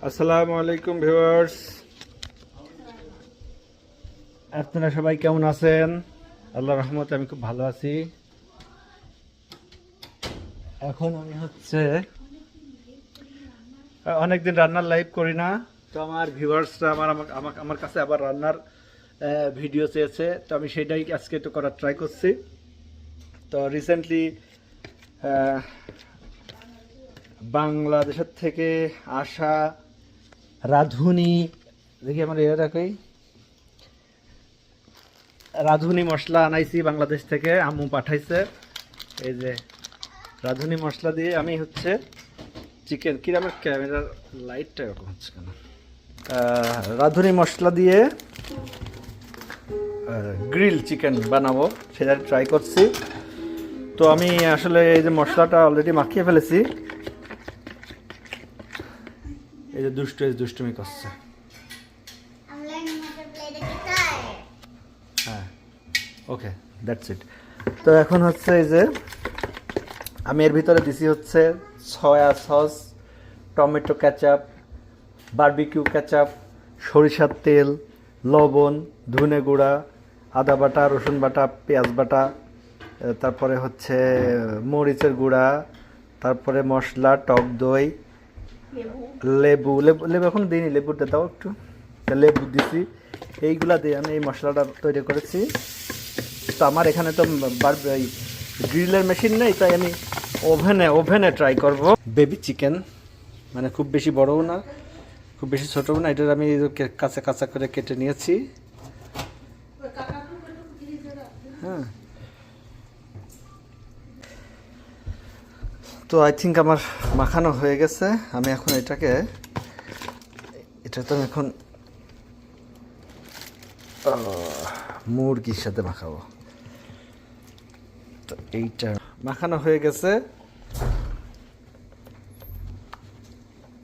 আসসালামু আলাইকুম ভিউয়ার্স, আপনারা সবাই কেমন আছেন? আল্লাহর রহমতে আমি খুব ভালো আছি। এখন আমি অনেকদিন রান্নার লাইভ করি না, তো আমার ভিউয়ার্সরা আমার কাছে আবার রান্নার ভিডিও চেয়েছে, তো আমি সেটাই আজকে একটু করার ট্রাই করছি। তো রিসেন্টলি বাংলাদেশের থেকে আসা রাঁধুনি, দেখি আমার রাখি, রাঁধুনি মশলা আনাইছি বাংলাদেশ থেকে, আম্মু পাঠাইছে। এই যে রাঁধুনি মশলা দিয়ে আমি চিকেন, কি আমার ক্যামেরার লাইটটা এরকম হচ্ছে কেন, রাঁধুনি মশলা দিয়ে গ্রিল চিকেন বানাবো, সেটা ট্রাই করছি। তো আমি আসলে এই যে মশলাটা অলরেডি মাখিয়ে ফেলেছি। এই যে দুষ্টুমি করছে। হ্যাঁ, ওকে, দ্যাটস ইট। তো এখন এই যে আমি এর ভিতরে দিছি soya sauce, tomato ketchup, barbecue ketchup, সরিষার তেল, লবণ, ধনে গুঁড়া, আদা বাটা, রসুন বাটা, পেঁয়াজ বাটা, তারপরে মরিচের গুঁড়া, তারপরে মশলা, টক দই, লেবু লেবু এখন দিইনি, লেবুটা দাও একটু, লেবু দিছি। এইগুলা দিয়ে আমি এই মশলাটা তৈরি করেছি। তো আমার এখানে তো গ্রিলের মেশিন নেই, তাই আমি ওভেনে ট্রাই করব। বেবি চিকেন, মানে খুব বেশি বড়ও না, খুব বেশি ছোটও না, এটার আমি কাঁচা কাঁচা করে কেটে নিয়েছি। হ্যাঁ, তো আই থিঙ্ক আমার মাখানো হয়ে গেছে। আমি এখন এটা তো এখন মুরগির সাথে মাখাবো। তো এইটা মাখানো হয়ে গেছে।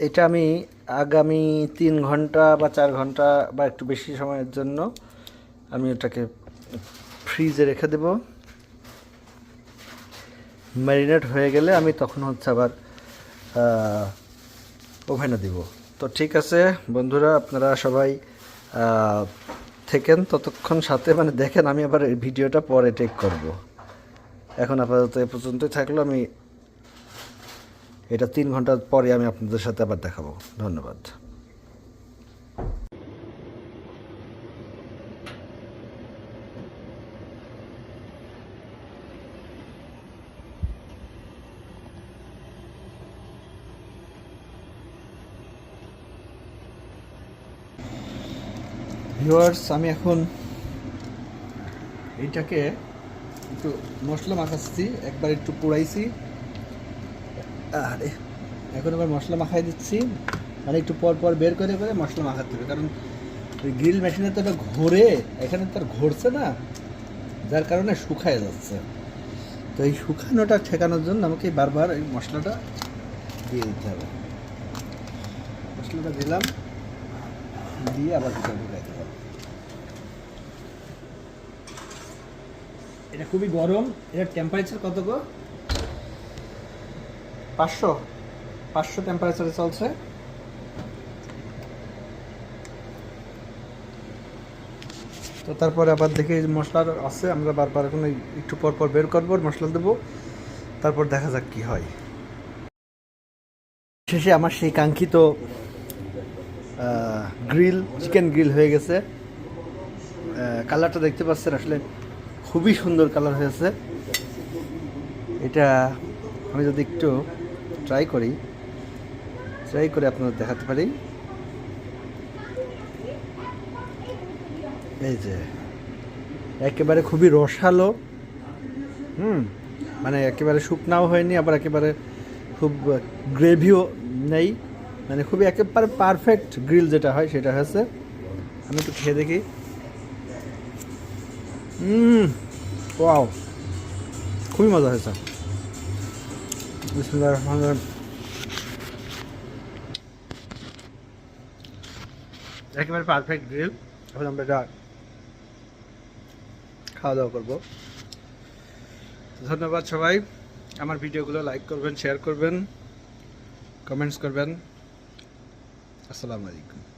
এটা আমি আগামী 3 ঘন্টা বা 4 ঘন্টা বা একটু বেশি সময়ের জন্য আমি ওটাকে ফ্রিজে রেখে দেব। ম্যারিনেট হয়ে গেলে আমি তখন আবার ওভেনে দিব। তো ঠিক আছে বন্ধুরা, আপনারা সবাই থেকেন ততক্ষণ সাথে, মানে দেখেন, আমি আবার এই ভিডিওটা পরে টেক করব। এখন আপাতত এ পর্যন্তই থাকলো। আমি এটা 3 ঘন্টা পরে আমি আপনাদের সাথে আবার দেখাবো। ধন্যবাদ। ভিউয়ার্স, আমি এখন এইটাকে একটু মশলা মাখাচ্ছি, একবার একটু পোড়াইছি, আরে এখন আবার মশলা মাখাই দিচ্ছি। মানে একটু পর পর বের করে করে মশলা মাখাতে হবে, কারণ ওই গ্রিল মেশিনে তো এটা ঘোরে, এখানে তো আর ঘুরছে না, যার কারণে শুকায় যাচ্ছে। তো এই শুকানোটা ঠেকানোর জন্য আমাকে বারবার এই মশলাটা দিয়ে দিতে হবে। মশলাটা দিলাম, দিয়ে আবার ভিতরে ঢুকাইতে হবে। এটা খুবই গরম। এটার টেম্পারেচার কত গো? 500 টেম্পারেচারে চলছে। তো তারপরে আবার দেখি মশলা আছে, আমরা বারবার এখন একটু পর পর বের করবো, মশলা দেবো, তারপর দেখা যাক কি হয়। শেষে আমার সেই কাঙ্ক্ষিত চিকেন গ্রিল হয়ে গেছে। কালারটা দেখতে পাচ্ছেন, আসলে খুবই সুন্দর কালার হয়েছে। এটা আমি যদি একটু ট্রাই করে আপনাদের দেখাতে পারি। এই যে একেবারে খুবই রসালো, মানে একেবারে শুকনাও হয়নি, আবার একেবারে খুব গ্রেভিও নেই, মানে খুবই একেবারে পারফেক্ট গ্রিল যেটা হয় সেটা হয়েছে। আমি একটু খেয়ে দেখি। ওয়াও, খুবই মজা হয়েছে। বিসমিল্লাহির রহমানির রহিম। একেবারে পারফেক্ট গ্রিল। এখন আমরা এটা খাওয়া দাওয়া করবো। ধন্যবাদ সবাই। আমার ভিডিওগুলো লাইক করবেন, শেয়ার করবেন, কমেন্টস করবেন। আসসালামু আলাইকুম।